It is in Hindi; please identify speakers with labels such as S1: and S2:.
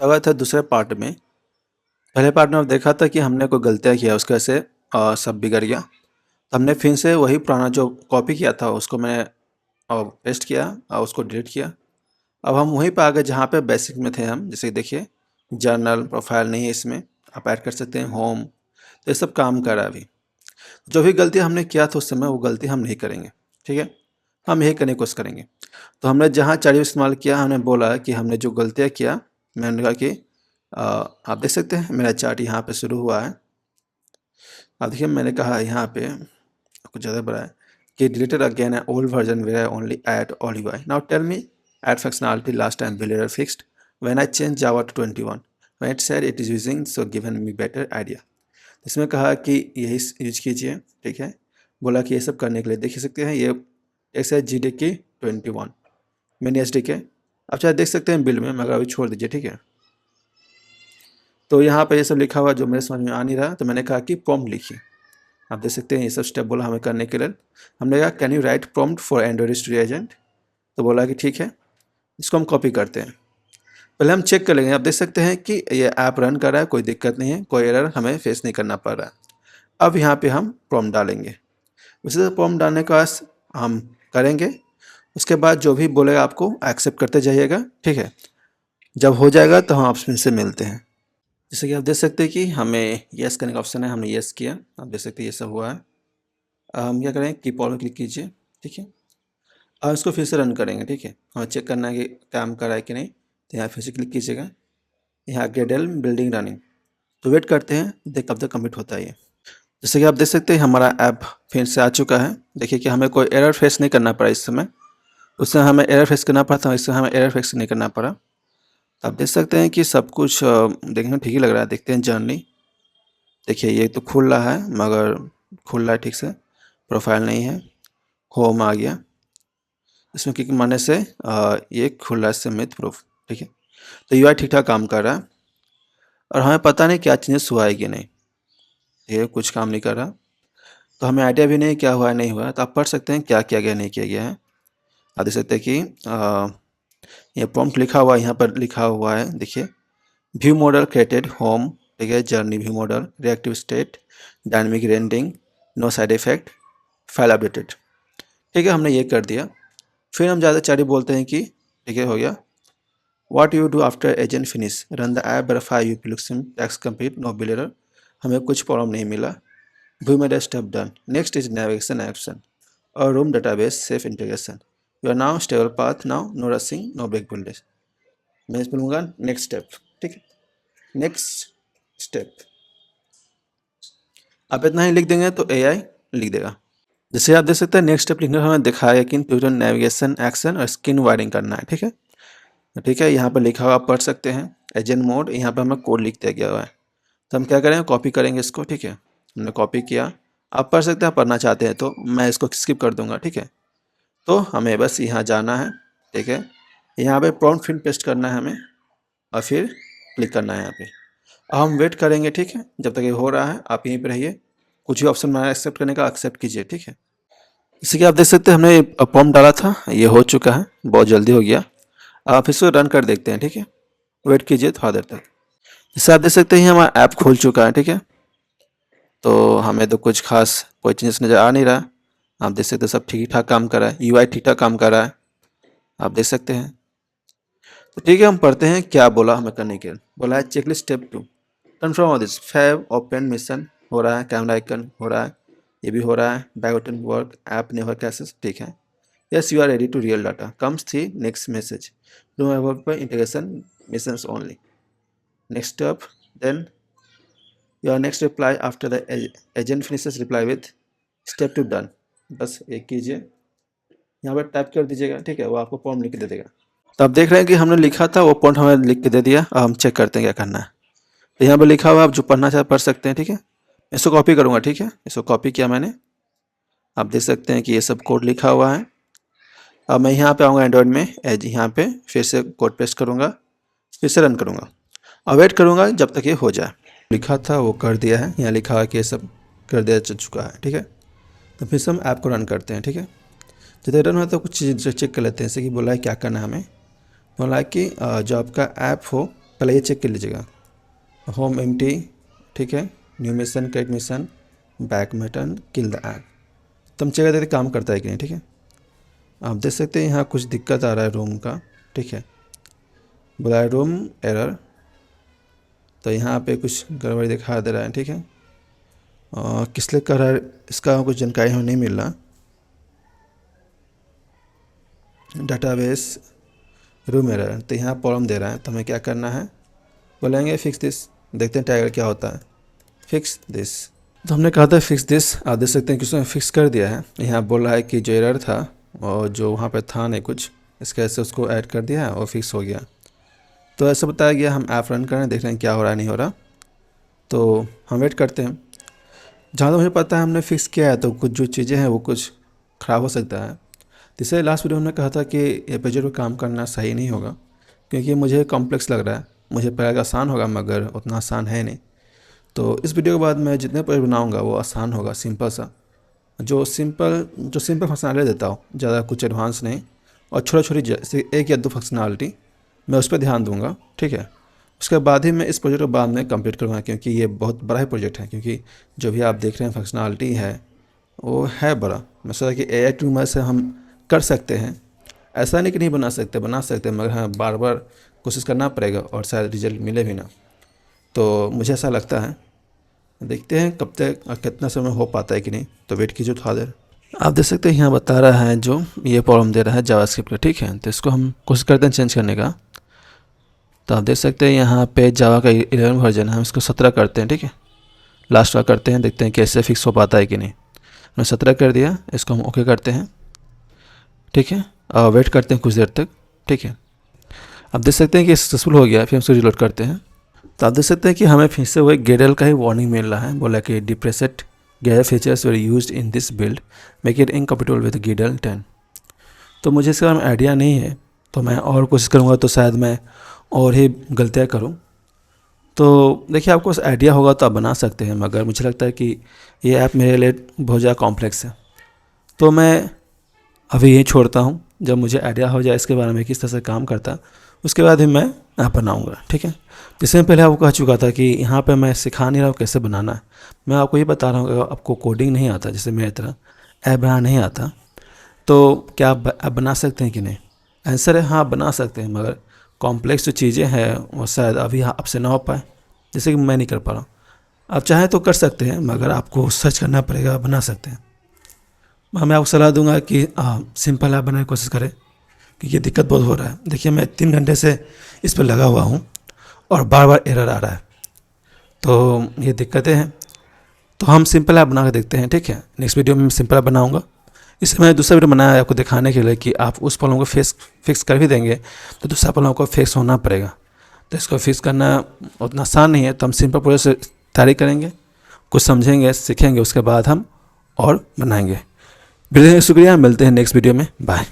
S1: स्वागत है दूसरे पार्ट में। पहले पार्ट में आप देखा था कि हमने कोई गलतियाँ किया, उसकी वजह से सब बिगड़ गया। तो हमने फिर से वही पुराना जो कॉपी किया था उसको मैंने पेस्ट किया और उसको डिलीट किया। अब हम वहीं पे आ गए जहाँ पे बेसिक में थे हम। जैसे देखिए, जर्नल प्रोफाइल नहीं है इसमें, आप ऐड कर सकते हैं होम। तो ये सब काम कर रहा है अभी। जो भी गलती हमने किया था उस समय, वो गलती हम नहीं करेंगे। ठीक है, हम यही करने की कोशिश करेंगे। तो हमने जहाँ चार्ट इस्तेमाल किया, हमने बोला कि हमने जो गलतियाँ किया, मैंने कहा कि आप देख सकते हैं मेरा चार्ट यहाँ पे शुरू हुआ है। अब देखिए मैंने कहा यहाँ पे कुछ ज़्यादा बड़ा है कि डिलीटेड अगेन है old version where I only add all you I now tell me add functionality last time builder fixed when I change Java to 21 when it said it is using so given me better idea. इसमें कहा कि यही यूज कीजिए। ठीक है, बोला कि ये सब करने के लिए देख सकते हैं ये एक्स है जी डी की 21 मिनी एस डी के। आप चाहे देख सकते हैं बिल में, मगर अभी छोड़ दीजिए। ठीक है, तो यहाँ पे ये सब लिखा हुआ जो मेरे समझ में आ नहीं रहा, तो मैंने कहा कि प्रॉम्प्ट लिखिए। आप देख सकते हैं ये सब स्टेप बोला हमें करने के लिए। हमने कहा can you right prompt for Android studio agent, तो बोला कि ठीक है, इसको हम कॉपी करते हैं। पहले हम चेक कर लेंगे। आप देख सकते हैं कि ये ऐप रन कर रहा है, कोई दिक्कत नहीं है, कोई एरर हमें फेस नहीं करना पड़ रहा है। अब यहाँ पे हम प्रॉम्प्ट डालेंगे। उसी से प्रॉम्प्ट डालने के बाद हम करेंगे, उसके बाद जो भी बोलेगा आपको एक्सेप्ट करते जाइएगा। ठीक है, जब हो जाएगा तो हम आपसे से मिलते हैं। जैसे कि आप देख सकते हैं कि हमें येस करने का ऑप्शन है, हमने येस किया। आप देख सकते हैं ये सब हुआ है। हम क्या करें, कीप ऑल में क्लिक कीजिए। ठीक है, और इसको फिर से रन करेंगे। ठीक है, हमें चेक करना है कि काम कर रहा है कि नहीं। तो यहाँ फिर से क्लिक कीजिएगा, यहाँ ग्रेडल बिल्डिंग रनिंग। तो वेट करते हैं, देख कब तक कम्प्लीट होता है ये। जैसे कि आप देख सकते हैं हमारा ऐप फिर से आ चुका है। देखिए कि हमें कोई एरर फेस नहीं करना पड़ा इस समय। उस समय हमें एरर फेस करना पड़ा था, इस समय हमें एरर फेस नहीं करना पड़ा। तो आप देख सकते हैं कि सब कुछ देखने में ठीक ही लग रहा है। देखते हैं जर्नी। देखिए ये तो खुल रहा है, मगर खुल रहा है ठीक से, प्रोफाइल नहीं है। होम आ गया, इसमें क्लिक मारने से ये खुल रहा है सबमिट प्रूफ। ठीक है, तो यूआई ठीक ठाक काम कर रहा है और हमें पता नहीं क्या चेंजेस हुआ है कि नहीं, ये कुछ काम नहीं कर रहा। तो हमें आइडिया भी नहीं क्या हुआ है नहीं हुआ है। तो आप पढ़ सकते हैं क्या किया गया नहीं किया गया है। आप देख सकते हैं कि ये प्रॉम्प्ट लिखा हुआ है, यहाँ पर लिखा हुआ है देखिए, व्यू मॉडल क्रिएटेड होम। ठीक है, journey view model, reactive state, dynamic rendering, no side effect, file updated. ठीक है, हमने ये कर दिया। फिर हम ज़्यादा चारी बोलते हैं कि ठीक है हो गया। What you do after agent finish, run the app, verify you लुक्सिम tasks complete, no build error. हमें कुछ प्रॉब्लम नहीं मिला। View made step done, next is navigation action और room database safe integration. You are now stable path, now no crashing, no break builders. मैं इस बोलूँगा नेक्स्ट स्टेप। ठीक है, नेक्स्ट स्टेप आप इतना ही लिख देंगे तो एआई लिख देगा। जैसे आप देख सकते हैं नेक्स्ट स्टेप लिखने में हमें दिखाया कि ट्यूटोरियल नेविगेशन एक्शन और स्क्रीन वायरिंग करना है। ठीक है, ठीक है, यहाँ पर लिखा हुआ आप पढ़ सकते हैं एजेंट मोड। यहाँ पर हमें कोड लिख दिया गया हुआ है। तो हम क्या करेंगे, कॉपी करेंगे इसको। ठीक है, हमने कॉपी किया। आप पढ़ सकते हैं, पढ़ना चाहते हैं तो मैं इसको स्किप कर दूंगा। ठीक है, तो हमें बस यहाँ जाना है। ठीक है, यहाँ पे प्रॉम्प्ट फिर पेस्ट करना है हमें और फिर क्लिक करना है यहाँ पे। अब हम वेट करेंगे। ठीक है, जब तक ये हो रहा है आप यहीं पे रहिए। कुछ भी ऑप्शन बनाया एक्सेप्ट करने का, एक्सेप्ट कीजिए। ठीक है, इसी के आप देख सकते हैं हमने प्रॉम्प्ट डाला था, ये हो चुका है, बहुत जल्दी हो गया। आप इसको रन कर देखते हैं। ठीक है, वेट कीजिए थोड़ा देर तक। जैसे आप देख सकते हैं हमारा ऐप खुल चुका है। ठीक है, तो हमें तो कुछ खास कोई चेंजेस नज़र आ नहीं रहा। आप देख सकते हैं सब ठीक ठाक काम कर रहा है, यूआई ठीक ठाक काम कर रहा है, आप देख सकते हैं। तो ठीक है, हम पढ़ते हैं क्या बोला हमें करने के लिए। बोला है checklist step 2 confirm all this, fab open mission हो रहा है, कैमरा आइकन हो रहा है, ये भी हो रहा है, back button work, app never crashes. ठीक है, yes you are ready to real data comes थी next message, no about integration missions only, next step then your next reply after the agent finishes reply with step 2 done. बस एक कीजिए, यहाँ पर टाइप कर दीजिएगा। ठीक है, वो आपको फॉर्म लिख के दे देगा। तो आप देख रहे हैं कि हमने लिखा था वो पॉइंट हमें लिख के दे दिया। अब हम चेक करते हैं क्या करना है। तो यहाँ पर लिखा हुआ आप जो पढ़ना चाहे पढ़ सकते हैं। ठीक है, इसको कॉपी करूँगा। ठीक है, इसको कॉपी किया मैंने। आप देख सकते हैं कि ये सब कोड लिखा हुआ है। अब मैं यहाँ पे आऊँगा एंड्रॉइड में, एज यहाँ पे फिर से कोड पेस्ट करूँगा, फिर से रन करूँगा और वेट करूँगा जब तक ये हो जाए। लिखा था वो कर दिया है, यहाँ लिखा हुआ कि ये सब कर दिया चुका है। ठीक है, तो फिर से हम ऐप को रन करते हैं। ठीक है, जब रन हो तो कुछ चीज़ चेक कर लेते हैं। जैसे कि बोला है क्या करना है हमें। बोला है कि जो आपका ऐप हो पहले ये चेक कर लीजिएगा, होम एम्प्टी, ठीक है, new mission, create mission, back button, kill the app. तो हम चेक करते काम करता है कि नहीं, ठीक है। आप देख सकते हैं यहाँ कुछ दिक्कत आ रहा है रूम का, ठीक है, बोला है रूम एरर। तो यहाँ पे कुछ गड़बड़ी दिखा दे रहा है, ठीक है। किस लिए कर रहा है इसका कुछ जानकारी हमें नहीं मिल रहा। डाटाबेस रूम एरर, तो यहाँ प्रॉब्लम दे रहा है, तो हमें क्या करना है, बोलेंगे फिक्स दिस। देखते हैं टाइगर क्या होता है, फिक्स दिस। तो हमने कहा था फिक्स दिस, आप देख सकते हैं कि उसने फिक्स कर दिया है। यहाँ बोल रहा है कि जो एरर था और जो वहाँ पे था नहीं कुछ, इसके ऐसे उसको ऐड कर दिया है और फिक्स हो गया। तो ऐसा बताया गया, हम ऐप रन करें, देख रहे हैं क्या हो रहा है नहीं हो रहा। तो हम वेट करते हैं। जहाँ तक मुझे पता है हमने फिक्स किया है, तो कुछ जो चीज़ें हैं वो कुछ ख़राब हो सकता है। तीसरे लास्ट वीडियो में कहा था कि ये पेजर पर काम करना सही नहीं होगा, क्योंकि मुझे कॉम्प्लेक्स लग रहा है। मुझे पहले आसान होगा मगर उतना आसान है नहीं। तो इस वीडियो के बाद मैं जितने पेज बनाऊंगा वो आसान होगा, सिंपल सा, जो सिंपल फंक्शनलिटी देता हो, ज़्यादा कुछ एडवांस नहीं, और छोटी छोटी जैसे 1 या 2 फंक्शनलिटी मैं उस पर ध्यान दूंगा, ठीक है। उसके बाद ही मैं इस प्रोजेक्ट को बाद में कंप्लीट करूँगा, क्योंकि ये बहुत बड़ा ही प्रोजेक्ट है। क्योंकि जो भी आप देख रहे हैं फंक्शनलिटी है वो है बड़ा। मैं सोचा कि AI टूल से हम कर सकते हैं, ऐसा नहीं कि नहीं बना सकते, मगर हाँ बार बार कोशिश करना पड़ेगा और शायद रिजल्ट मिले भी ना। तो मुझे ऐसा लगता है, देखते हैं कब तक और कितना समय हो पाता है कि नहीं। तो वेट कीजिए थोड़ा देर। आप देख सकते हैं यहाँ बता रहा है जो ये प्रॉब्लम दे रहा है जावास्क्रिप्ट का, ठीक है। तो इसको हम कोशिश करते हैं चेंज करने का। तो आप देख सकते हैं यहाँ पे जावा का 11 वर्जन है, हम इसको 17 करते हैं, ठीक है। लास्ट वाला करते हैं, देखते हैं कैसे फिक्स हो पाता है कि नहीं। हमने 17 कर दिया, इसको हम ओके करते हैं, ठीक है, और वेट करते हैं कुछ देर तक, ठीक है। आप देख सकते हैं कि सक्सेसफुल हो गया। फिर हम इसको रिलोड करते हैं। तो आप देख सकते हैं कि हमें फिर से वही गेडल का ही वार्निंग मिल रहा है। बोला कि deprecated Gradle features were used in this build, make it incompatible with Gradle 10। तो मुझे इसका आइडिया नहीं है, तो मैं और कोशिश करूँगा तो शायद मैं और ही गलतियाँ करूँ। तो देखिए, आपको आइडिया होगा तो आप बना सकते हैं, मगर मुझे लगता है कि ये ऐप मेरे लिए बहुत ज़्यादा कॉम्प्लेक्स है। तो मैं अभी यही छोड़ता हूँ, जब मुझे आइडिया हो जाए इसके बारे में किस तरह से काम करता, उसके बाद ही मैं ऐप बनाऊँगा, ठीक है। इससे पहले आपको कह चुका था कि यहाँ पे मैं सिखा नहीं रहा हूँ कैसे बनाना है। मैं आपको ये बता रहा हूँ कि आपको कोडिंग नहीं आता, जैसे मेरी तरह ऐप बनाना नहीं आता, तो क्या आप बना सकते हैं कि नहीं। आंसर है हाँ, बना सकते हैं, मगर कॉम्प्लेक्स जो चीज़ें हैं वो शायद अभी आपसे ना हो पाए, जैसे कि मैं नहीं कर पा रहा हूँ। आप चाहें तो कर सकते हैं, मगर आपको सर्च करना पड़ेगा, बना सकते हैं। मैं आपको सलाह दूंगा कि सिंपल ऐप बनाने की कोशिश करें, क्योंकि ये दिक्कत बहुत हो रहा है। देखिए, मैं 3 घंटे से इस पर लगा हुआ हूँ और बार बार एरर आ रहा है, तो ये दिक्कतें हैं। तो हम सिंपल ऐप बना के देखते हैं, ठीक है। नेक्स्ट वीडियो में मैं सिंपल ऐप बनाऊँगा। इससे मैं दूसरा वीडियो बनाया है आपको दिखाने के लिए कि आप उस प्रॉब्लम को फिक्स कर भी देंगे तो दूसरा प्रॉब्लम को फिक्स होना पड़ेगा। तो इसको फिक्स करना उतना आसान नहीं है, तो हम सिंपल प्रोसेस से तैयारी करेंगे, कुछ समझेंगे, सीखेंगे, उसके बाद हम और बनाएंगे। शुक्रिया, मिलते हैं नेक्स्ट वीडियो में, बाय।